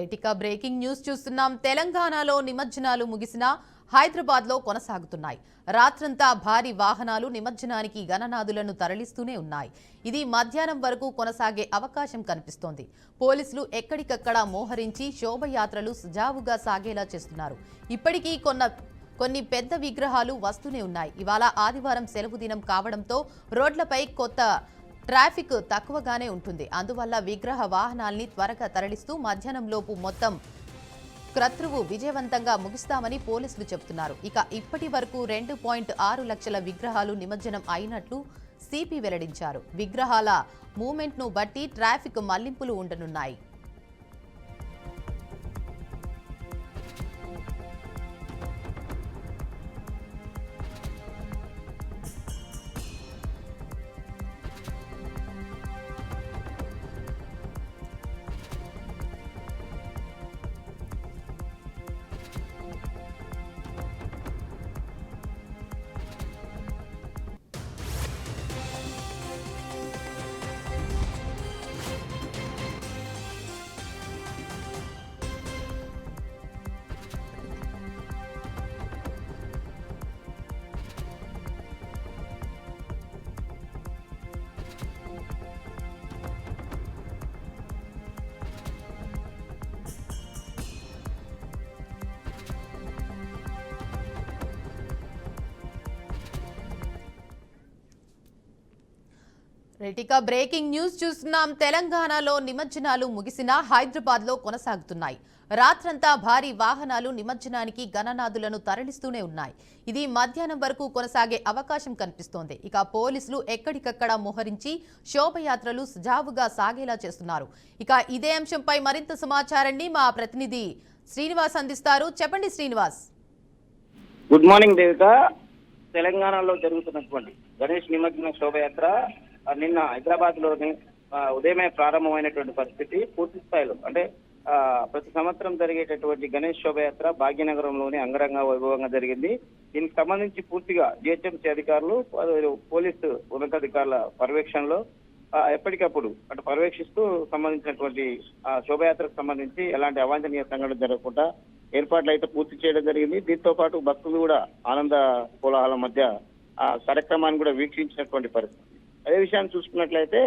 రైటిక breaking news చూస్తున్నాం. తెలంగాణలో నిమజ్జనాలు ముగిసినా హైదరాబాద్ లో కొనసాగుతున్నాయి. రాత్రంతా భారీ వాహనాలు నిమజ్జనానికి గణనాథులను తరలిస్తూనే ఉన్నాయి. ఇది మధ్యాహ్నం వరకు కొనసాగే అవకాశం కనిపిస్తోంది. పోలీసులు ఎక్కడికక్కడ మోహరించి శోభయాత్రలు సజావుగా సాగేలా చేస్తున్నారు. ఇప్పటికీ కొన్ని పెద్ద విగ్రహాలు వస్తూనే ఉన్నాయి. ఇవాళ ఆదివారం సెలవు దినం కావడంతో రోడ్లపై కొత్త ట్రాఫిక్ తక్కువగానే ఉంటుంది. అందువల్ల విగ్రహ వాహనాల్ని త్వరగా తరలిస్తూ మధ్యాహ్నంలోపు మొత్తం క్రతువు విజయవంతంగా ముగిస్తామని పోలీసులు చెబుతున్నారు. ఇక ఇప్పటి వరకు 2.6 లక్షల విగ్రహాలు నిమజ్జనం అయినట్లు సిపి వెల్లడించారు. విగ్రహాల మూవ్మెంట్ ను బట్టి ట్రాఫిక్ మళ్లింపులు ఉండనున్నాయి. రైటిక బ్రేకింగ్ న్యూస్ చూస్తున్నాం. తెలంగాణలో నిమజ్జనాలు ముగిసినా హైదరాబాద్ లో కొనసాగుతున్నాయి. రాత్రంతా భారీ వాహనాలు నిమజ్జనానికి గణనాథులను తరలిస్తూనే ఉన్నాయి. ఇది మధ్యాహ్నం వరకు కొనసాగే అవకాశం కనిపిస్తోంది. ఇక పోలీసులు ఎక్కడికక్కడ మోహరించి శోభయాత్రలు సజావుగా సాగేలా చేస్తున్నారు. ఇక ఇదే అంశంపై మరింత సమాచారాన్ని మా ప్రతినిధి శ్రీనివాస్ అందిస్తారు. చెప్పండి శ్రీనివాస్. Good morning Devika. తెలంగాణలో జరుగుతున్నటువంటి గణేష్ నిమజ్జన శోభయాత్ర నిన్న హైదరాబాద్ లోని ఉదయమే ప్రారంభమైనటువంటి పరిస్థితి. పూర్తి స్థాయిలో అంటే ప్రతి సంవత్సరం జరిగేటటువంటి గణేష్ శోభయాత్ర భాగ్యనగరంలోని అంగరంగ వైభవంగా జరిగింది. దీనికి సంబంధించి పూర్తిగా జిహెచ్ఎంసీ అధికారులు, పోలీసు ఉన్నతాధికారుల పర్యవేక్షణలో ఎప్పటికప్పుడు అటు పర్యవేక్షిస్తూ సంబంధించినటువంటి శోభయాత్రకు సంబంధించి ఎలాంటి అవాంఛనీయ సంఘటన జరగకుండా ఏర్పాట్లు అయితే పూర్తి చేయడం జరిగింది. దీంతో పాటు భక్తులు కూడా ఆనంద కోలాహలం మధ్య ఆ కార్యక్రమాన్ని కూడా వీక్షించినటువంటి పరిస్థితి. అదే విషయాన్ని చూసుకున్నట్లయితే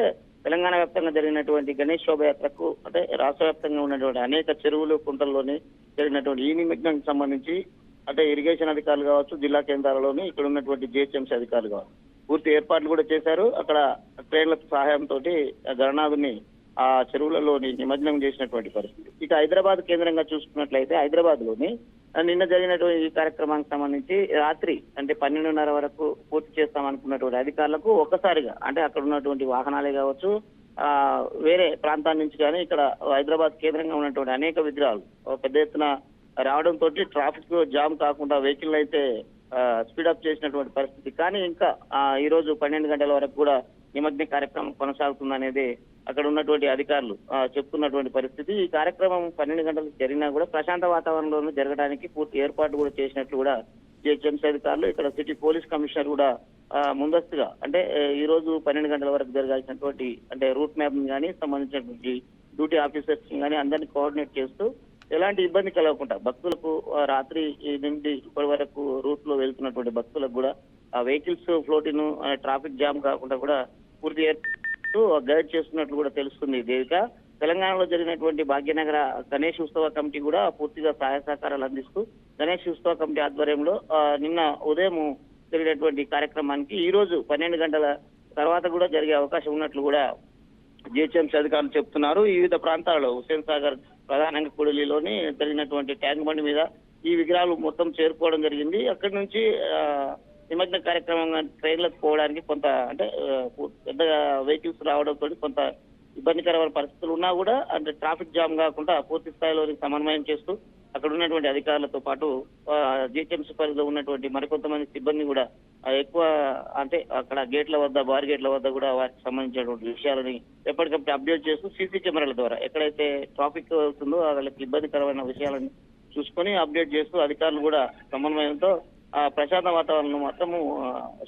తెలంగాణ వ్యాప్తంగా జరిగినటువంటి గణేష్ శోభయాత్రకు అంటే రాష్ట్ర వ్యాప్తంగా ఉన్నటువంటి అనేక చెరువులు, కుంటల్లోని జరిగినటువంటి ఈ నిమజ్జనానికి సంబంధించి అంటే ఇరిగేషన్ అధికారులు కావచ్చు, జిల్లా కేంద్రాలలోని ఇక్కడ ఉన్నటువంటి జిహెచ్ఎంసీ అధికారులు కావచ్చు పూర్తి ఏర్పాట్లు కూడా చేశారు. అక్కడ ట్రైన్ల సహాయంతో గణనాథుని ఆ చెరువులలోని నిమజ్జనం చేసినటువంటి పరిస్థితి. ఇక హైదరాబాద్ కేంద్రంగా చూసుకున్నట్లయితే హైదరాబాద్ లోని నిన్న జరిగినటువంటి ఈ కార్యక్రమానికి సంబంధించి రాత్రి అంటే 12:30 వరకు పూర్తి చేస్తామనుకున్నటువంటి అధికారులకు ఒక్కసారిగా అంటే అక్కడ ఉన్నటువంటి వాహనాలే కావచ్చు, వేరే ప్రాంతాల నుంచి కానీ ఇక్కడ హైదరాబాద్ కేంద్రంగా ఉన్నటువంటి అనేక విగ్రహాలు పెద్ద ఎత్తున రావడంతో ట్రాఫిక్ జామ్ కాకుండా వెహికల్ అయితే స్పీడప్ చేసినటువంటి పరిస్థితి. కానీ ఇంకా ఈ రోజు 12 గంటల వరకు కూడా నిమజ్జన కార్యక్రమం కొనసాగుతుందనేది అక్కడ ఉన్నటువంటి అధికారులు చెప్తున్నటువంటి పరిస్థితి. ఈ కార్యక్రమం 12 గంటలకు జరిగినా కూడా ప్రశాంత వాతావరణంలో జరగడానికి పూర్తి ఏర్పాటు కూడా చేసినట్లు కూడా జిహెచ్ఎంసీ అధికారులు, ఇక్కడ సిటీ పోలీస్ కమిషనర్ కూడా ముందస్తుగా అంటే ఈ రోజు 12 గంటల వరకు జరగాల్సినటువంటి అంటే రూట్ మ్యాప్ కానీ సంబంధించినటువంటి డ్యూటీ ఆఫీసర్స్ కానీ అందరినీ కోఆర్డినేట్ చేస్తూ ఎలాంటి ఇబ్బంది కలగకుండా భక్తులకు రాత్రి నుండి ఇప్పటి వరకు రూట్ లో వెళ్తున్నటువంటి భక్తులకు కూడా ఆ వెహికల్స్ ఫ్లోటిన్ ట్రాఫిక్ జామ్ కాకుండా కూడా పూర్తి ఏర్పాటు గైడ్ చేస్తున్నట్లు కూడా తెలుస్తుంది. దేవిక, తెలంగాణలో జరిగినటువంటి భాగ్యనగర గణేష్ ఉత్సవ కమిటీ కూడా పూర్తిగా సహాయ సహకారాలు అందిస్తూ గణేష్ ఉత్సవ కమిటీ ఆధ్వర్యంలో నిన్న ఉదయం జరిగినటువంటి కార్యక్రమానికి ఈ రోజు 12 గంటల తర్వాత కూడా జరిగే అవకాశం ఉన్నట్లు కూడా జిహెచ్ఎంసీ అధికారులు చెప్తున్నారు. వివిధ ప్రాంతాలలో హుస్సేన్ సాగర్ ప్రధానంగా కుడిలిలోని జరిగినటువంటి ట్యాంక్ బండి మీద ఈ విగ్రహాలు మొత్తం చేరుకోవడం జరిగింది. అక్కడి నుంచి నిమజ్జన కార్యక్రమంగా ట్రైన్లకు పోవడానికి కొంత అంటే పెద్ద వెహికల్స్ రావడంతో కొంత ఇబ్బందికరమైన పరిస్థితులు ఉన్నా కూడా అంటే ట్రాఫిక్ జామ్ కాకుండా పూర్తి స్థాయిలో సమన్వయం చేస్తూ అక్కడ ఉన్నటువంటి అధికారులతో పాటు జిహెచ్ఎంసీ పరిధిలో ఉన్నటువంటి మరికొంతమంది సిబ్బంది కూడా ఎక్కువ అంటే అక్కడ గేట్ల వద్ద, బార్ గేట్ల వద్ద కూడా వారికి సంబంధించినటువంటి విషయాలని ఎప్పటికప్పుడు అప్డేట్ చేస్తూ సీసీ కెమెరాల ద్వారా ఎక్కడైతే ట్రాఫిక్ అవుతుందో వాళ్ళకి ఇబ్బందికరమైన విషయాలను చూసుకొని అప్డేట్ చేస్తూ అధికారులు కూడా సమన్వయంతో ప్రశాంత వాతావరణంలో మాత్రము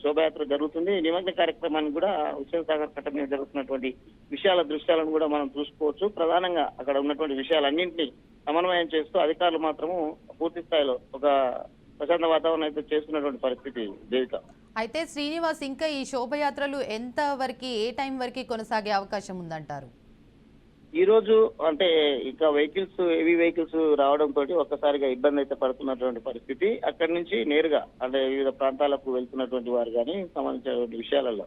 శోభయాత్ర జరుగుతుంది. నిమజ్జన కార్యక్రమాన్ని కూడా హుస్సేన్ సాగర్ కట్ట మీద జరుగుతున్నటువంటి దృశ్యాలను కూడా మనం చూసుకోవచ్చు. ప్రధానంగా అక్కడ ఉన్నటువంటి విషయాలన్నింటినీ సమన్వయం చేస్తూ అధికారులు మాత్రము పూర్తి స్థాయిలో ఒక ప్రశాంత వాతావరణం అయితే చేస్తున్నటువంటి పరిస్థితి దేవిక. అయితే శ్రీనివాస్, ఇంకా ఈ శోభయాత్రలు ఎంత వరకు, ఏ టైం వరకు కొనసాగే అవకాశం ఉందంటారు? ఈ రోజు అంటే ఇంకా హెవీ వెహికల్స్ రావడం తోటి ఒక్కసారిగా ఇబ్బంది అయితే పడుతున్నటువంటి పరిస్థితి. అక్కడి నుంచి నేరుగా అంటే వివిధ ప్రాంతాలకు వెళ్తున్నటువంటి వారు కానీ సంబంధించినటువంటి విషయాలలో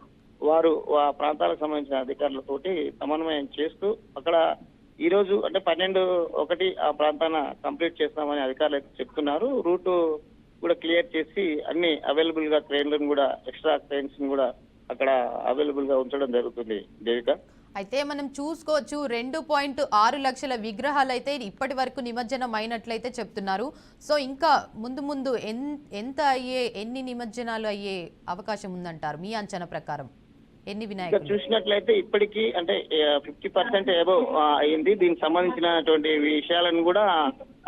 వారు ఆ ప్రాంతాలకు సంబంధించిన అధికారులతోటి సమన్వయం చేస్తూ అక్కడ ఈ రోజు అంటే 12:01 ఆ ప్రాంతాన కంప్లీట్ చేస్తామని అధికారులు అయితే చెప్తున్నారు. రూట్ కూడా క్లియర్ చేసి అన్ని అవైలబుల్ గా ట్రైన్లను కూడా ఎక్స్ట్రా ట్రైన్స్ కూడా అక్కడ అవైలబుల్ గా ఉంచడం జరుగుతుంది దేవిక. అయితే మనం చూసుకోవచ్చు 2.6 లక్షల విగ్రహాలు అయితే ఇప్పటి వరకు నిమజ్జనం అయినట్లయితే చెప్తున్నారు. సో ఇంకా ముందు ఎంత ఎన్ని నిమజ్జనాలు అయ్యే అవకాశం ఉందంటారు మీ అంచనా ప్రకారం? ఎన్ని వినాయకులు చూసినట్లయితే ఇప్పటికీ అంటే 50% అబౌవ్ అయింది. దీనికి సంబంధించినటువంటి విషయాలను కూడా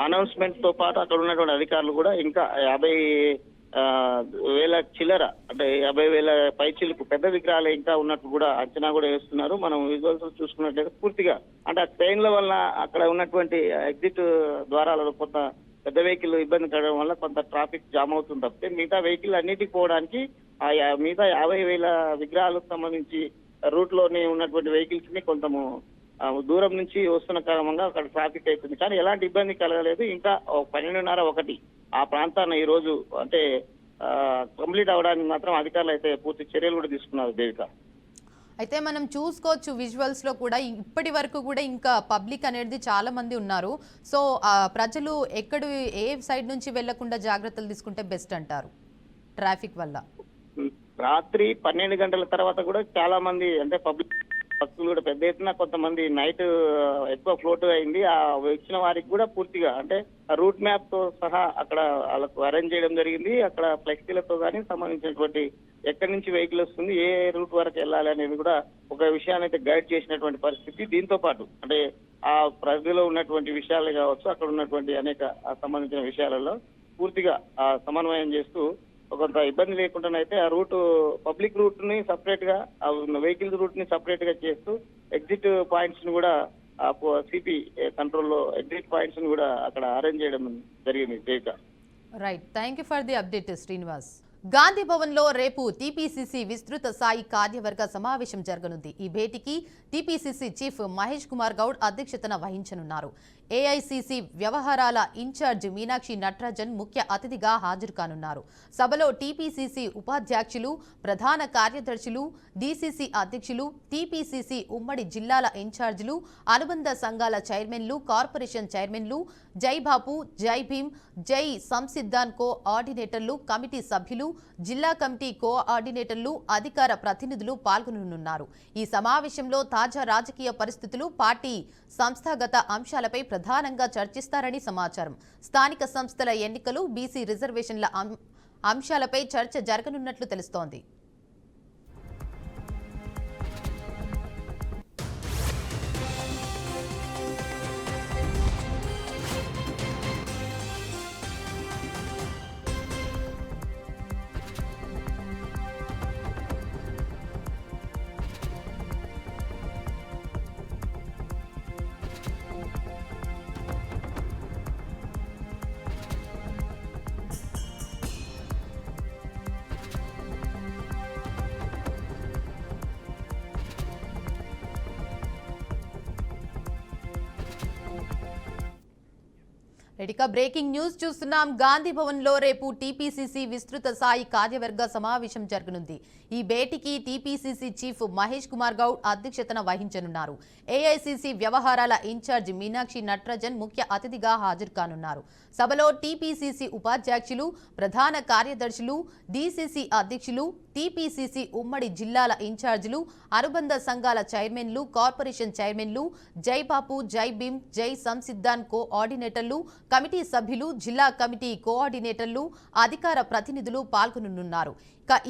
అనౌన్స్మెంట్ తో పాటు అక్కడ ఉన్నటువంటి అధికారులు కూడా ఇంకా 50,000 చిల్లర అంటే 50,000 పైచిలకు పెద్ద విగ్రహాలు ఇంకా ఉన్నట్టు కూడా అంచనా కూడా వేస్తున్నారు. మనం విజువల్స్ చూసుకున్నట్లయితే పూర్తిగా అంటే ఆ ట్రైన్ల వల్ల అక్కడ ఉన్నటువంటి ఎగ్జిట్ ద్వారాలలో కొంత పెద్ద వెహికల్ ఇబ్బంది కలగడం వల్ల కొంత ట్రాఫిక్ జామ్ అవుతుంది తప్పితే మిగతా వెహికల్ అన్నిటికి పోవడానికి మిగతా 50,000 విగ్రహాలకు సంబంధించి రూట్ లోనే ఉన్నటువంటి వెహికల్స్ ని కొంచెము దూరం నుంచి వస్తున్న కారణంగా అక్కడ ట్రాఫిక్ అవుతుంది. కానీ ఎలాంటి ఇబ్బంది కలగలేదు. ఇంకా 12:30 ఆ ప్రాంతాన్ని ఈ రోజు అంటే కంప్లీట్ అవడానికి మాత్రం అధికారులు అయితే పూర్తి చర్యలు కూడా తీసుకున్నారు దేవిక. అయితే మనం చూసుకోవచ్చు విజువల్స్ లో కూడా ఇప్పటి వరకు కూడా ఇంకా పబ్లిక్ అనేది చాలా మంది ఉన్నారు. సో ప్రజలు ఏ సైడ్ నుంచి వెళ్లకుండా జాగ్రత్తలు తీసుకుంటే బెస్ట్ అంటారు ట్రాఫిక్ వల్ల? రాత్రి 12 గంటల తర్వాత కూడా చాలా మంది అంటే పబ్లిక్ భక్తులు కూడా పెద్ద ఎత్తున కొంతమంది నైట్ ఎక్కువ ఫ్లోట్ అయింది. ఆ వచ్చిన వారికి కూడా పూర్తిగా అంటే రూట్ మ్యాప్ తో సహా అక్కడ వాళ్ళకు అరేంజ్ చేయడం జరిగింది. అక్కడ ఫ్లెక్సీలతో కానీ సంబంధించినటువంటి ఎక్కడి నుంచి వెహికల్ వస్తుంది, ఏ రూట్ వరకు వెళ్ళాలి అనేది కూడా ఒక విషయాన్ని అయితే గైడ్ చేసినటువంటి పరిస్థితి. దీంతో పాటు అంటే ఆ ప్రజల్లో ఉన్నటువంటి విషయాలు కావచ్చు, అక్కడ ఉన్నటువంటి అనేక సంబంధించిన విషయాలలో పూర్తిగా సమన్వయం చేస్తూ కొంత ఇబ్బంది లేకుండానైతే ఆ రూట్ పబ్లిక్ రూట్ ని సపరేట్ గా వెహికల్ రూట్ ని సపరేట్ గా చేస్తూ ఎగ్జిట్ పాయింట్స్ ని కూడా సిపి కంట్రోల్లో ఎగ్జిట్ పాయింట్స్ ని కూడా అక్కడ అరేంజ్ చేయడం జరిగింది. Right, thank you for the update Srinivas. Gandhi Bhavan లో రేపు టీపీసీసీ విస్తృత స్థాయి కార్యవర్గ సమావేశం జరగనుంది. ఈ భేటీకి టీపీసీసీ చీఫ్ మహేష్ కుమార్ గౌడ్ అధ్యక్షతన వహించనున్నారు. ఏఐసీసీ వ్యవహారాల ఇన్ఛార్జ్ మీనాక్షి నటరాజన్ ముఖ్య అతిథిగా హాజరు కానున్నారు. సభలో టీపీసీసీ ఉపాధ్యక్షులు, ప్రధాన కార్యదర్శులు, డీసీసీ అధ్యక్షులు, టీపీసీసీ ఉమ్మడి జిల్లాల ఇన్ఛార్జీలు, అనుబంధ సంఘాల చైర్మన్లు, కార్పొరేషన్ చైర్మన్లు, జై బాపు, జై భీమ్, జై సంసిద్ధాన్ కోఆర్డినేటర్లు, కమిటీ సభ్యులు, జిల్లా కమిటీ కోఆర్డినేటర్లు, అధికార ప్రతినిధులు పాల్గొననున్నారు. ఈ సమావేశంలో తాజా రాజకీయ పరిస్థితులు, పార్టీ సంస్థాగత అంశాలపై ప్రధానంగా చర్చిస్తారని సమాచారం. స్థానిక సంస్థల ఎన్నికలు, బీసీ రిజర్వేషన్ల అంశాలపై చర్చ జరగనున్నట్లు తెలుస్తోంది. ఇక బ్రేకింగ్ న్యూస్ చూస్తున్నాం. గాంధీ భవన్ లో రేపు టీపీసీసీ విస్తృత స్థాయి కార్యవర్గ సమావేశం జరగనుంది. ఈ భేటీకి టీపీసీసీ చీఫ్ మహేష్ కుమార్ గౌడ్ అధ్యక్షతన వహించనున్నారు. ఏఐసీసీ వ్యవహారాల ఇన్ఛార్జ్ మీనాక్షి నటరాజన్ ముఖ్య అతిథిగా హాజరు కానున్నారు. సభలో టీపీసీసీ ఉపాధ్యక్షులు, ప్రధాన కార్యదర్శులు, డీసీసీ అధ్యక్షులు, టీపీసీసీ ఉమ్మడి జిల్లాల ఇన్ఛార్జీలు, అనుబంధ సంఘాల చైర్మన్లు, కార్పొరేషన్ చైర్మన్లు, జై బాపు, జై భీమ్, జై సంసిద్ధాన్ కోఆర్డినేటర్లు, కమిటీ సభ్యులు, జిల్లా కమిటీ కోఆర్డినేటర్లు, అధికార ప్రతినిధులు పాల్గొననున్నారు.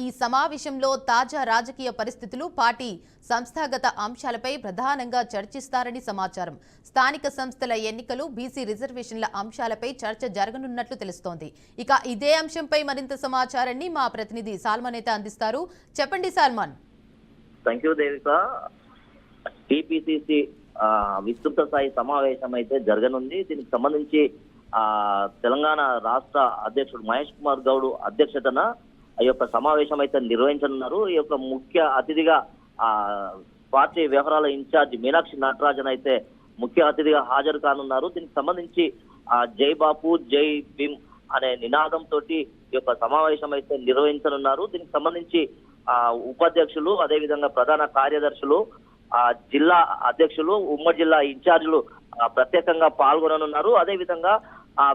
ఈ సమావేశంలో తాజా రాజకీయ పరిస్థితులు, పార్టీ సంస్థాగత అంశాలపై ప్రధానంగా చర్చిస్తారని సమాచారం. స్థానిక సంస్థల ఎన్నికలు, బీసీ రిజర్వేషన్ల అంశాలపై చర్చ జరగనున్నట్లు తెలుస్తోంది. ఇదే అంశంపై మరింత సమాచారాన్ని మా ప్రతినిధి సాల్మన్ అయితే అందిస్తారు. చెప్పండి Salmon. Thank you Devika. TPCC విస్తృత స్థాయి సమావేశం అయితే జరగనుంది. దీనికి సంబంధించి తెలంగాణ రాష్ట్ర అధ్యక్షుడు మహేష్ కుమార్ గౌడ్ అధ్యక్షతన ఈ యొక్క సమావేశం అయితే నిర్వహించనున్నారు. ఈ యొక్క ముఖ్య అతిథిగా పార్టీ వ్యవహారాల ఇన్ఛార్జ్ మీనాక్షి నటరాజన్ అయితే ముఖ్య అతిథిగా హాజరు కానున్నారు. దీనికి సంబంధించి జై బాపు జై భీమ్ అనే నినాదంతో ఈ యొక్క సమావేశం అయితే నిర్వహించనున్నారు. దీనికి సంబంధించి ఉపాధ్యక్షులు, అదేవిధంగా ప్రధాన కార్యదర్శులు, జిల్లా అధ్యక్షులు, ఉమ్మడి జిల్లా ఇన్ఛార్జీలు ప్రత్యేకంగా పాల్గొననున్నారు. అదేవిధంగా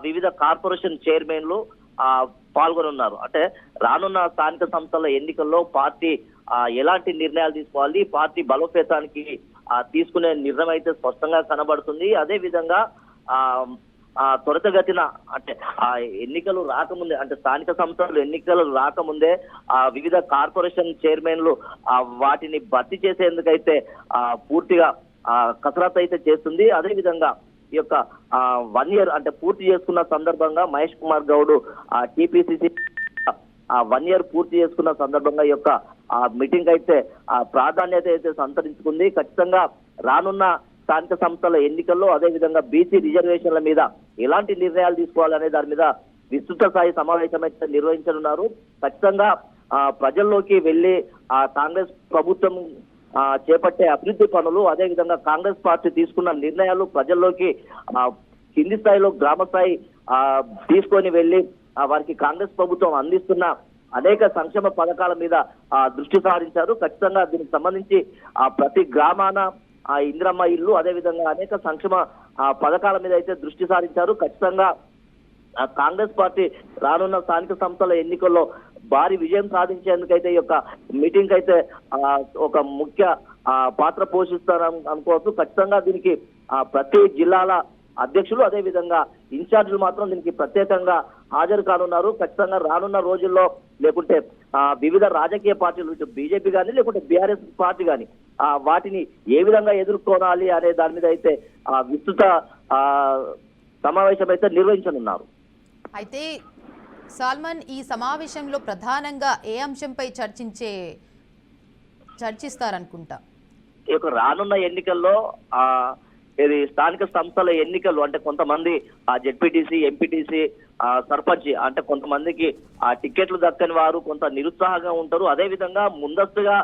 వివిధ కార్పొరేషన్ చైర్మన్లు పాల్గొనున్నారు. అంటే రానున్న స్థానిక సంస్థల ఎన్నికల్లో పార్టీ ఎలాంటి నిర్ణయాలు తీసుకోవాలి, పార్టీ బలోపేతానికి తీసుకునే నిర్ణయం అయితే స్పష్టంగా కనబడుతుంది. అదేవిధంగా త్వరితగతిన అంటే ఎన్నికలు రాకముందే, అంటే స్థానిక సంస్థలు ఎన్నికలు రాకముందే వివిధ కార్పొరేషన్ చైర్మన్లు వాటిని భర్తీ చేసేందుకైతే పూర్తిగా కసరత్తు అయితే చేస్తుంది. అదేవిధంగా ఈ యొక్క 1 year అంటే పూర్తి చేసుకున్న సందర్భంగా మహేష్ కుమార్ గౌడ్ టీపీసీసీ 1 year పూర్తి చేసుకున్న సందర్భంగా ఈ యొక్క మీటింగ్ అయితే ప్రాధాన్యత అయితే సంతరించుకుంది. ఖచ్చితంగా రానున్న స్థానిక సంస్థల ఎన్నికల్లో, అదేవిధంగా బీసీ రిజర్వేషన్ల మీద ఎలాంటి నిర్ణయాలు తీసుకోవాలనే దాని మీద విస్తృత స్థాయి సమావేశం అయితే నిర్వహించనున్నారు. ఖచ్చితంగా ప్రజల్లోకి వెళ్లి కాంగ్రెస్ ప్రభుత్వం చేపట్టే అభివృద్ధి పనులు, అదేవిధంగా కాంగ్రెస్ పార్టీ తీసుకున్న నిర్ణయాలు ప్రజల్లోకి కింది స్థాయిలో, గ్రామ స్థాయి తీసుకొని వెళ్లి వారికి కాంగ్రెస్ ప్రభుత్వం అందిస్తున్న అనేక సంక్షేమ పథకాల మీద దృష్టి సారించారు. ఖచ్చితంగా దీనికి సంబంధించి ప్రతి గ్రామాన ఇందిరమ్మ ఇల్లు, అదేవిధంగా అనేక సంక్షేమ పథకాల మీద అయితే దృష్టి సారించారు. ఖచ్చితంగా కాంగ్రెస్ పార్టీ రానున్న స్థానిక సంస్థల ఎన్నికల్లో భారీ విజయం సాధించేందుకైతే ఈ యొక్క మీటింగ్ అయితే ఒక ముఖ్య పాత్ర పోషిస్తారని అనుకోవచ్చు. ఖచ్చితంగా దీనికి ప్రతి జిల్లాల అధ్యక్షులు, అదేవిధంగా ఇన్ఛార్జీలు మాత్రం దీనికి ప్రత్యేకంగా హాజరు కానున్నారు. ఖచ్చితంగా రానున్న రోజుల్లో లేకుంటే వివిధ రాజకీయ పార్టీలు, ఇటు బీజేపీ కానీ లేకుంటే బీఆర్ఎస్ పార్టీ కానీ వాటిని ఏ విధంగా ఎదుర్కోవాలి అనే దాని మీద అయితే విస్తృత సమావేశం అయితే నిర్వహించనున్నారు. అయితే సాల్మన్, ఈ సమావేశంలో ప్రధానంగా ఏ అంశంపై చర్చిస్తారనుకుంటా? ఈ యొక్క రానున్న ఎన్నికల్లో ఇది స్థానిక సంస్థల ఎన్నికలు, అంటే కొంతమంది జెడ్పీటీసీ, ఎంపీటీసీ, సర్పంచ్, అంటే కొంతమందికి టికెట్లు దక్కని వారు కొంత నిరుత్సాహంగా ఉంటారు. అదేవిధంగా ముందస్తుగా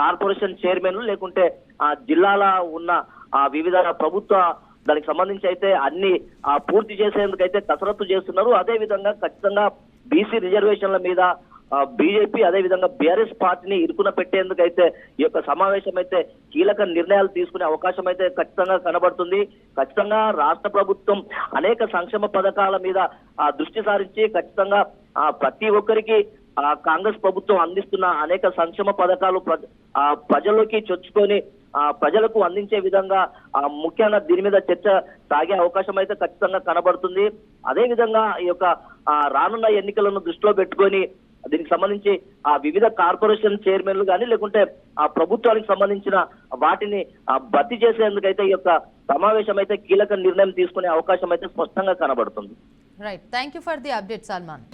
కార్పొరేషన్ చైర్మన్లు లేకుంటే జిల్లాల ఉన్న వివిధ ప్రభుత్వ దానికి సంబంధించి అయితే అన్ని పూర్తి చేసేందుకైతే కసరత్తు చేస్తున్నారు. అదేవిధంగా ఖచ్చితంగా బీసీ రిజర్వేషన్ల మీద బీజేపీ, అదేవిధంగా బీఆర్ఎస్ పార్టీని ఇరుకున పెట్టేందుకైతే ఈ యొక్క సమావేశం అయితే కీలక నిర్ణయాలు తీసుకునే అవకాశం అయితే ఖచ్చితంగా కనబడుతుంది. ఖచ్చితంగా రాష్ట్ర ప్రభుత్వం అనేక సంక్షేమ పథకాల మీద దృష్టి సారించి ఖచ్చితంగా ప్రతి ఒక్కరికి కాంగ్రెస్ ప్రభుత్వం అందిస్తున్న అనేక సంక్షేమ పథకాలు ప్రజల్లోకి చొచ్చుకొని ప్రజలకు అందించే విధంగా ముఖ్యంగా దీని మీద చర్చ సాగే అవకాశం అయితే ఖచ్చితంగా కనబడుతుంది. అదేవిధంగా ఈ యొక్క రానున్న ఎన్నికలను దృష్టిలో పెట్టుకొని దీనికి సంబంధించి వివిధ కార్పొరేషన్ చైర్మన్లు కానీ లేకుంటే ప్రభుత్వానికి సంబంధించిన వాటిని భర్తీ చేసేందుకైతే ఈ యొక్క సమావేశం అయితే కీలక నిర్ణయం తీసుకునే అవకాశం అయితే స్పష్టంగా కనబడుతుంది. Right, thank you for the update Salmon.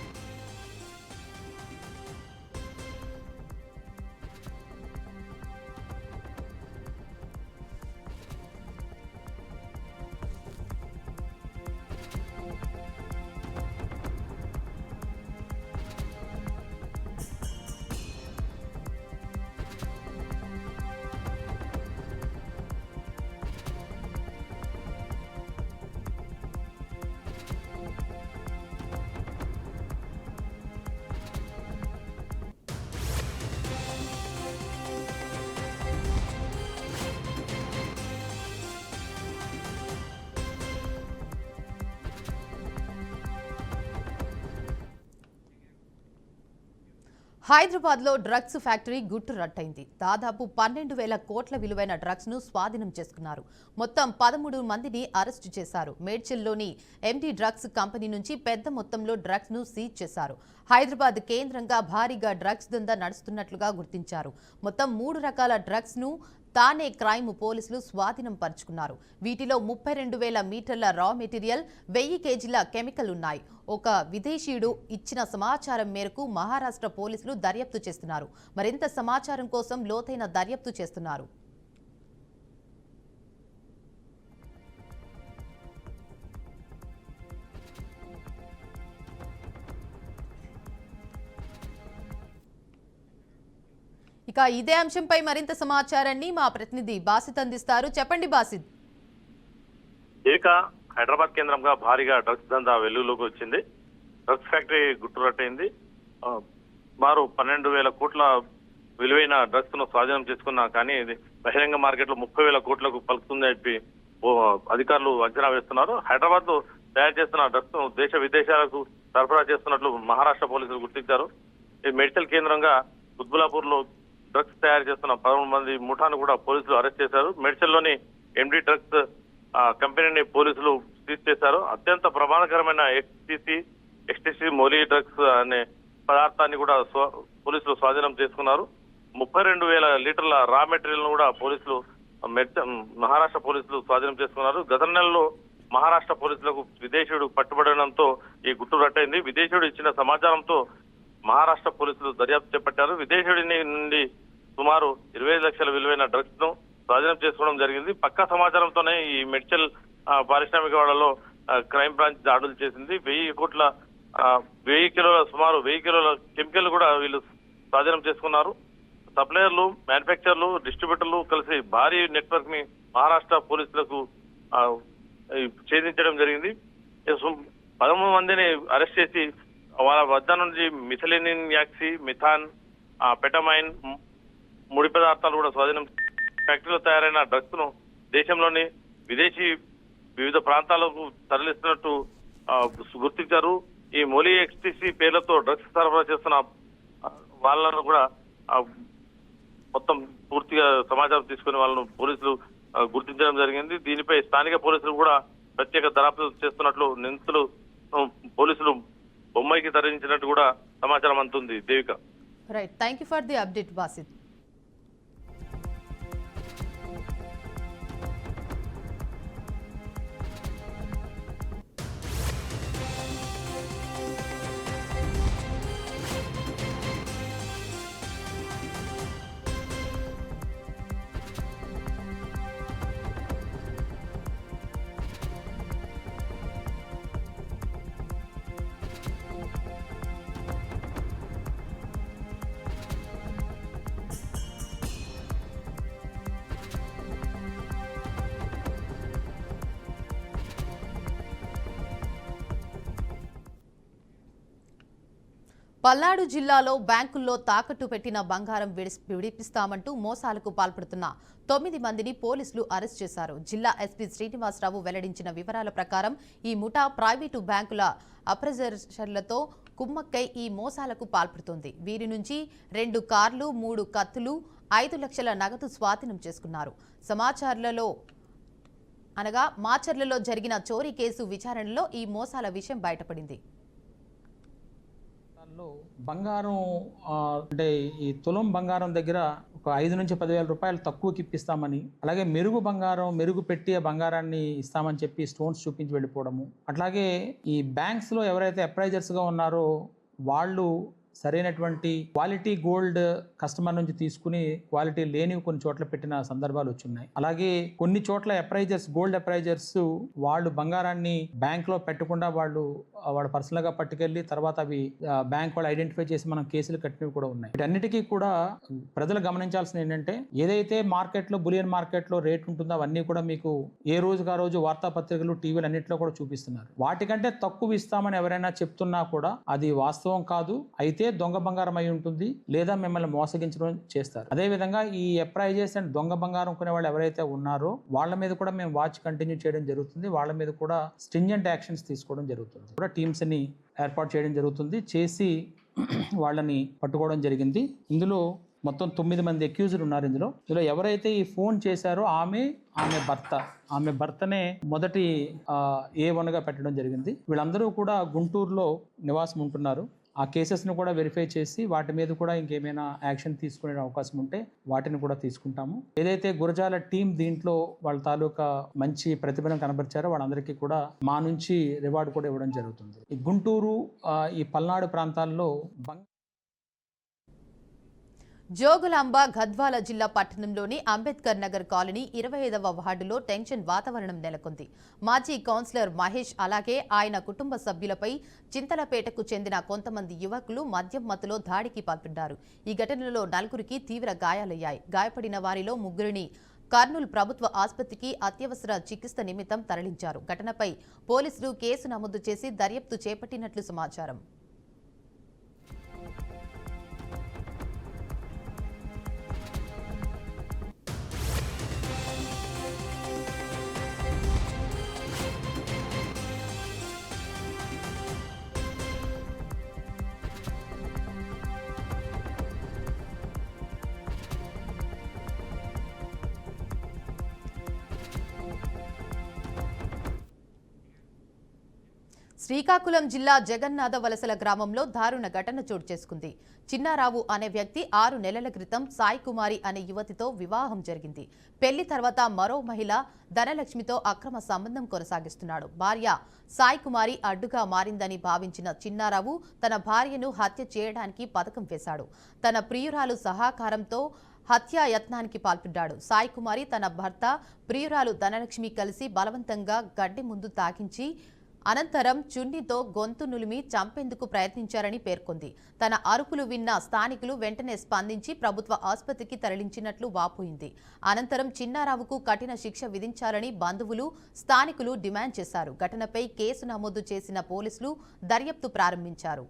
హైదరాబాద్లో డ్రగ్స్ ఫ్యాక్టరీ గుట్టు రట్టయింది. దాదాపు 12,000 కోట్ల విలువైన డ్రగ్స్ ను స్వాధీనం చేసుకున్నారు. మొత్తం 13 మందిని అరెస్టు చేశారు. మేడ్చల్లోని ఎండి డ్రగ్స్ కంపెనీ నుంచి పెద్ద మొత్తంలో డ్రగ్స్ ను సీజ్ చేశారు. హైదరాబాద్ కేంద్రంగా భారీగా డ్రగ్స్ దందా నడుస్తున్నట్లుగా గుర్తించారు. మొత్తం 3 రకాల డ్రగ్స్ ను తానే క్రైమ్ పోలీసులు స్వాధీనం పరుచుకున్నారు. వీటిలో 32,000 మీటర్ల రా మెటీరియల్, 1000 కేజీల కెమికల్ ఉన్నాయి. ఒక విదేశీయుడు ఇచ్చిన సమాచారం మేరకు మహారాష్ట్ర పోలీసులు దర్యాప్తు చేస్తున్నారు. మరింత సమాచారం కోసం లోతైన దర్యాప్తు చేస్తున్నారు. ఇక ఇదే అంశంపై మరింత సమాచారాన్ని మా ప్రతినిధి బాసిత్ అందిస్తారు. చెప్పండి బాసిత్. హైదరాబాద్ కేంద్రంగా భారీగా డ్రగ్స్ దందా వెలుగులోకి వచ్చింది. డ్రగ్స్ ఫ్యాక్టరీ గుట్టురట్టయింది. మారు 12,000 కోట్ల విలువైన డ్రగ్స్ ను స్వాధీనం చేసుకున్నా కానీ ఇది బహిరంగ మార్కెట్ లో 30,000 కోట్లకు పలుకుతుందని చెప్పి అధికారులు అంచనా వేస్తున్నారు. హైదరాబాద్ లో తయారు చేస్తున్న డ్రగ్స్ ను దేశ విదేశాలకు సరఫరా చేస్తున్నట్లు మహారాష్ట్ర పోలీసులు గుర్తించారు. ఈ మెడికల్ కేంద్రంగా కుత్బులాపూర్ లో డ్రగ్స్ తయారు చేస్తున్న 13 మంది ముఠాను కూడా పోలీసులు అరెస్ట్ చేశారు. మెడ్చల్లోని ఎండి డ్రగ్స్ కంపెనీని పోలీసులు సీజ్ చేశారు. అత్యంత ప్రమాదకరమైన ఎక్స్టీసీ మోలీ డ్రగ్స్ అనే పదార్థాన్ని కూడా పోలీసులు స్వాధీనం చేసుకున్నారు. 32,000 లీటర్ల రా మెటీరియల్ ను కూడా పోలీసులు మహారాష్ట్ర పోలీసులు స్వాధీనం చేసుకున్నారు. గత నెలలో మహారాష్ట్ర పోలీసులకు విదేశీయుడు పట్టుబడడంతో ఈ గుట్టు రట్టయింది. విదేశీయుడు ఇచ్చిన సమాచారంతో మహారాష్ట్ర పోలీసులు దర్యాప్తు చేపట్టారు. విదేశీయుడి నుండి సుమారు 25 లక్షల విలువైన డ్రగ్స్ ను స్వాధీనం చేసుకోవడం జరిగింది. పక్కా సమాచారంతోనే ఈ మెడ్చల్ పారిశ్రామిక వాడలో క్రైమ్ బ్రాంచ్ దాడులు చేసింది. 1000 కిలోల సుమారు 1000 కిలోల కెమికల్ కూడా వీళ్ళు స్వాధీనం చేసుకున్నారు. సప్లయర్లు, మ్యానుఫ్యాక్చర్లు, డిస్ట్రిబ్యూటర్లు కలిసి భారీ నెట్వర్క్ ని మహారాష్ట్ర పోలీసులకు ఛేదించడం జరిగింది. 13 మందిని అరెస్ట్ చేసి వాళ్ళ వద్ద నుంచి మిథలిన్ యాక్సి, మిథాన్, పెటమైన్ ముడి పదార్థాలు కూడా స్వాధీనం. ఫ్యాక్టరీలో తయారైన డ్రగ్స్ ను దేశంలోని విదేశీ వివిధ ప్రాంతాలకు తరలిస్తున్నట్టు గుర్తించారు. ఈ మోలీ ఎక్స్టీసీ పేర్లతో డ్రగ్స్ సరఫరా చేస్తున్న వాళ్ళను కూడా మొత్తం పూర్తిగా సమాచారం తీసుకుని వాళ్ళను పోలీసులు గుర్తించడం జరిగింది. దీనిపై స్థానిక పోలీసులు కూడా ప్రత్యేక దర్యాప్తు చేస్తున్నట్లు నిందితులు పోలీసులు బొమ్మాయికి తరలించినట్టు కూడా సమాచారం అందుతుంది. Devika. Right, thank you for the update Basit. Palnadu జిల్లాలో బ్యాంకుల్లో తాకట్టు పెట్టిన బంగారం విడిపిస్తామంటూ మోసాలకు పాల్పడుతున్న 9 మందిని పోలీసులు అరెస్ట్ చేశారు. జిల్లా ఎస్పీ శ్రీనివాసరావు వెల్లడించిన వివరాల ప్రకారం ఈ ముఠా ప్రైవేటు బ్యాంకుల అప్రెజర్లతో కుమ్మక్కై ఈ మోసాలకు పాల్పడుతోంది. వీరి నుంచి 2 కార్లు, 3 కత్తులు, 5 లక్షల నగదు స్వాధీనం చేసుకున్నారు. మాచర్లలో జరిగిన చోరీ కేసు విచారణలో ఈ మోసాల విషయం బయటపడింది. బంగారం అంటే ఈ తులం బంగారం దగ్గర ఒక 5 నుంచి 10,000 రూపాయలు తక్కువకి ఇప్పిస్తామని, అలాగే మెరుగు బంగారం, మెరుగు పెట్టి బంగారాన్ని ఇస్తామని చెప్పి స్టోన్స్ చూపించి వెళ్ళిపోవడము. అట్లాగే ఈ బ్యాంక్స్ లో ఎవరైతే అప్రైజర్స్ గా ఉన్నారో వాళ్ళు సరైనటువంటి క్వాలిటీ గోల్డ్ కస్టమర్ నుంచి తీసుకుని క్వాలిటీ లేనివి కొన్ని చోట్ల పెట్టిన సందర్భాలు వచ్చున్నాయి. అలాగే కొన్ని చోట్ల గోల్డ్ అప్రైజర్స్ వాళ్ళు బంగారాన్ని బ్యాంక్ లో పెట్టకుండా వాళ్ళు పర్సనల్ గా పట్టుకెళ్లి తర్వాత అవి బ్యాంక్ వాళ్ళు ఐడెంటిఫై చేసి మనం కేసులు కట్టినవి కూడా ఉన్నాయి. వీటన్నిటికీ కూడా ప్రజలు గమనించాల్సింది ఏంటంటే, ఏదైతే మార్కెట్ లో బులియన్ మార్కెట్ లో రేట్ ఉంటుందో అవన్నీ కూడా మీకు ఏ రోజుగా రోజు వార్తాపత్రికలు, టీవీలు అన్నింటిలో కూడా చూపిస్తున్నారు. వాటికంటే తక్కువ ఇస్తామని ఎవరైనా చెప్తున్నా కూడా అది వాస్తవం కాదు. అయితే దొంగ బంగారం అయి ఉంటుంది, లేదా మిమ్మల్ని మోసగించడం చేస్తారు. అదే విధంగా ఈ అప్రైజర్స్ అండ్ దొంగ బంగారం కొనే వాళ్ళు ఎవరైతే ఉన్నారో వాళ్ళ మీద కూడా మేము వాచ్ కంటిన్యూ చేయడం జరుగుతుంది. వాళ్ళ మీద కూడా స్ట్రింజెంట్ యాక్షన్స్ తీసుకోవడం జరుగుతుంది. కూడా టీమ్స్ ని ఏర్పాటు చేయడం జరుగుతుంది. చేసి వాళ్ళని పట్టుకోవడం జరిగింది. ఇందులో మొత్తం 9 మంది అక్యూజ్డ్ ఉన్నారు. ఇందులో ఎవరైతే ఈ ఫోన్ చేశారో ఆమె భర్తనే మొదటి A1గా పెట్టడం జరిగింది. వీళ్ళందరూ కూడా గుంటూరులో నివాసం ఉంటున్నారు. ఆ కేసెస్ను కూడా వెరిఫై చేసి వాటి మీద కూడా ఇంకేమైనా యాక్షన్ తీసుకునే అవకాశం ఉంటే వాటిని కూడా తీసుకుంటాము. ఏదైతే గురజాల టీం దీంట్లో వాళ్ళ తాలూకా మంచి ప్రతిభను కనబరిచారో వాళ్ళందరికీ కూడా మా నుంచి రివార్డు కూడా ఇవ్వడం జరుగుతుంది. ఈ గుంటూరు ఈ పల్నాడు ప్రాంతాల్లో జోగులాంబ గద్వాల జిల్లా పట్టణంలోని అంబేద్కర్ నగర్ కాలనీ 25వ వార్డులో టెన్షన్ వాతావరణం నెలకొంది. మాజీ కౌన్సిలర్ మహేష్ అలాగే ఆయన కుటుంబ సభ్యులపై చింతలపేటకు చెందిన కొంతమంది యువకులు మద్యం మత్తులో దాడికి పాల్పడ్డారు. ఈ ఘటనలో 4కి తీవ్ర గాయాలయ్యాయి. గాయపడిన వారిలో 3ని కర్నూలు ప్రభుత్వ ఆసుపత్రికి అత్యవసర చికిత్స నిమిత్తం తరలించారు. ఘటనపై పోలీసులు కేసు నమోదు చేసి దర్యాప్తు చేపట్టినట్లు సమాచారం. శ్రీకాకుళం జిల్లా జగన్నాథ వలసల గ్రామంలో దారుణ ఘటన చోటు చేసుకుంది. చిన్నారావు అనే వ్యక్తి 6 నెలల క్రితం సాయి కుమారి అనే యువతితో వివాహం జరిగింది. పెళ్లి తర్వాత మరో మహిళ ధనలక్ష్మితో అక్రమ సంబంధం కొనసాగిస్తున్నాడు. భార్య సాయి కుమారి అడ్డుగా మారిందని భావించిన చిన్నారావు తన భార్యను హత్య చేయడానికి పథకం వేశాడు. తన ప్రియురాలు సహకారంతో హత్యాయత్నానికి పాల్పడ్డాడు. సాయి కుమారి తన భర్త ప్రియురాలు ధనలక్ష్మి కలిసి బలవంతంగా గడ్డి ముందు తాకించి అనంతరం చున్నీతో గొంతు నులిమి చంపేందుకు ప్రయత్నించారని పేర్కొంది. తన అరుపులు విన్న స్థానికులు వెంటనే స్పందించి ప్రభుత్వ ఆసుపత్రికి తరలించినట్లు వాపోయింది. అనంతరం చిన్నారావుకు కఠిన శిక్ష విధించాలని బంధువులు, స్థానికులు డిమాండ్ చేశారు. ఘటనపై కేసు నమోదు చేసిన పోలీసులు దర్యాప్తు ప్రారంభించారు.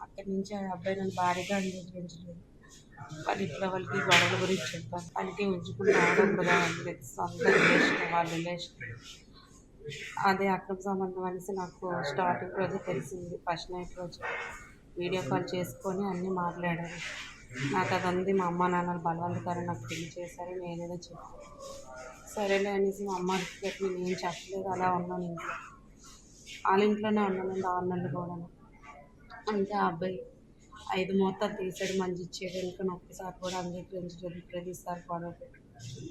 అక్కడి నుంచి ఆ అబ్బాయి నన్ను భారీగా అంగీకరించలేదు. వాళ్ళ ఇంట్లో వాళ్ళకి గొడవల గురించి చెప్పాను. వాళ్ళకి ఉంచుకుని రావడం కూడా సొంత రిలేషన్, వాళ్ళ రిలేషన్ అదే అక్రమ సంబంధం అనేసి నాకు స్టార్టింగ్ రోజు తెలిసింది. ఫస్ట్ నైట్ రోజు వీడియో కాల్ చేసుకొని అన్నీ మాట్లాడారు. నాకు అది ఉంది, మా అమ్మ నాన్నలు బలవంతకరం నాకు పెళ్లి చేశారు, నేనేదో చెప్పాను. సరేలే అనేసి మా అమ్మకి నేను చెప్పలేదు. అలా ఉన్నాను ఇంట్లో, వాళ్ళ ఇంట్లోనే ఉన్నాను 6 నెలలు కూడా. అంటే ఆ అబ్బాయి 5 మూతలు తీసాడు, మంచి ఇచ్చేది. ఇంకా ఒక్కసారి కూడా అంగీకరించలేదు. ప్రతిసారి గొడవ పెట్టుకున్నాను.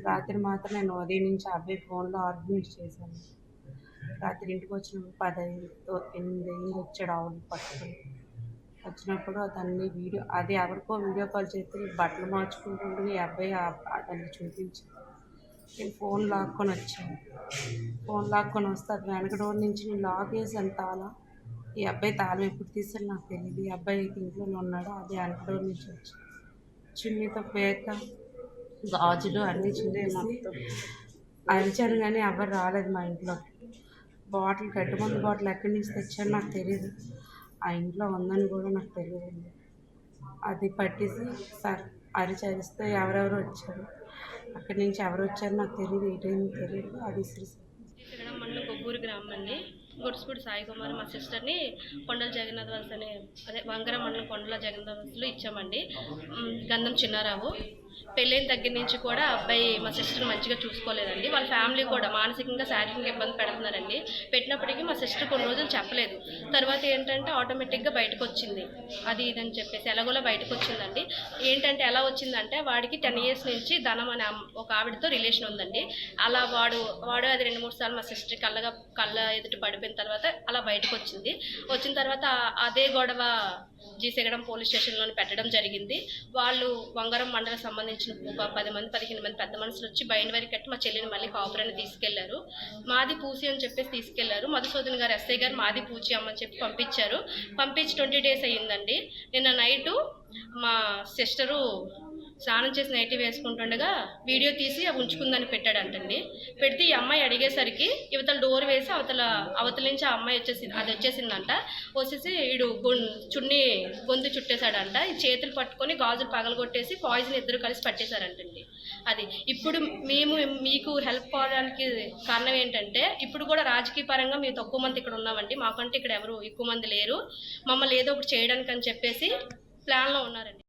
రాత్రి మాత్రం నేను ఉదయం నుంచి ఆ అబ్బాయి ఫోన్లో ఆర్గ్యుమెంట్ చేశాను. రాత్రి ఇంటికి వచ్చినప్పుడు 10-8 వచ్చాడు ఆవులు పట్టుకొని. వచ్చినప్పుడు అతన్ని అది ఎవరికో వీడియో కాల్ చేస్తే బట్టలు మార్చుకుంటుంటే ఈ అబ్బాయి అతన్ని చూపించాను. నేను ఫోన్ లాక్కొని వచ్చాను. ఫోన్ లాక్కొని వస్తే అది వెనక డోర్ నుంచి నేను లాక్ వేసాను తాళం. ఈ అబ్బాయి తాళం ఎప్పుడు తీసాడు నాకు తెలియదు. ఈ అబ్బాయి ఇంట్లోనే ఉన్నాడు. అది వెనక డోర్ నుంచి వచ్చి చున్నీతో పేక గాజులు అన్నీ చుట్టేసి అరిచాను, కానీ ఎవరు రాలేదు మా ఇంట్లో. బాటిల్ గడ్డిమందు బాటిల్ ఎక్కడి నుంచి తెచ్చాడు నాకు తెలియదు. ఆ ఇంట్లో ఉందని కూడా నాకు తెలియదు. అది పట్టేసి సార్ అరిస్తే ఎవరెవరు వచ్చారు, అక్కడి నుంచి ఎవరు వచ్చారో నాకు తెలియదు, ఏ టైం తెలియదు. అది మండలం కొబ్బూరు గ్రామం అండి. గొడుసుపూడి సాయి కుమార్ మా సిస్టర్ని కొండల జగన్నాథ్ వలస అదే వంగర మండలం కొండల జగన్నాథ్ వలసలో ఇచ్చామండి. గంధం చిన్నారావు. పెళ్ళైన దగ్గర నుంచి కూడా అబ్బాయి మా సిస్టర్ని మంచిగా చూసుకోలేదండి. వాళ్ళ ఫ్యామిలీ కూడా మానసికంగా, శారీరకంగా ఇబ్బంది పెడుతున్నారండి. పెట్టినప్పటికీ మా సిస్టర్ కొన్ని రోజులు చెప్పలేదు. తర్వాత ఏంటంటే ఆటోమేటిక్గా బయటకు వచ్చింది. అది ఇదని చెప్పేసి ఎలాగోలా బయటకు వచ్చిందండి. ఏంటంటే ఎలా వచ్చిందంటే వాడికి 10 years నుంచి ధనం అనే ఒక ఆవిడతో రిలేషన్ ఉందండి. అలా వాడు అది 2-3 సార్లు మా సిస్టర్ కళ్ళ ఎదుట పడిపోయిన తర్వాత అలా బయటకు వచ్చింది. వచ్చిన తర్వాత అదే గొడవ జీసెగడం పోలీస్ స్టేషన్లోని పెట్టడం జరిగింది. వాళ్ళు వంగరం మండలం సంబంధించిన ఒక 10-15 మంది పెద్ద మనుషులు వచ్చి బైండ్ వరకు కట్టి మా చెల్లిని మళ్ళీ కాపురాన్ని తీసుకెళ్లారు. మాది పూసి అని చెప్పేసి తీసుకెళ్లారు. మధుసూదన్ గారు ఎస్ఐ గారు మాది పూచి అమ్మని చెప్పి పంపించారు. పంపించి 20 days అయ్యిందండి. నిన్న నైటు మా సిస్టరు స్నానం చేసి నైటీ వేసుకుంటుండగా వీడియో తీసి అవి ఉంచుకుందని పెట్టాడంటండి. పెడితే ఈ అమ్మాయి అడిగేసరికి ఇవతల డోర్ వేసి అవతల నుంచి ఆ అమ్మాయి వచ్చేసిందంట. వచ్చేసి వీడు చున్నీ గొంతు చుట్టేశాడంట. ఈ చేతులు పట్టుకొని గాజులు పగలగొట్టేసి పాయిజన్ ఇద్దరు కలిసి పట్టేశారంటండి. అది ఇప్పుడు మేము మీకు హెల్ప్ కావడానికి కారణం ఏంటంటే, ఇప్పుడు కూడా రాజకీయ పరంగా మేము తక్కువ మంది ఇక్కడ ఉన్నామండి, మాకంటే ఇక్కడ ఎవరు ఎక్కువ మంది లేరు, మమ్మల్ని ఏదో ఒకటి చేయడానికి అని చెప్పేసి ప్లాన్లో ఉన్నారండి.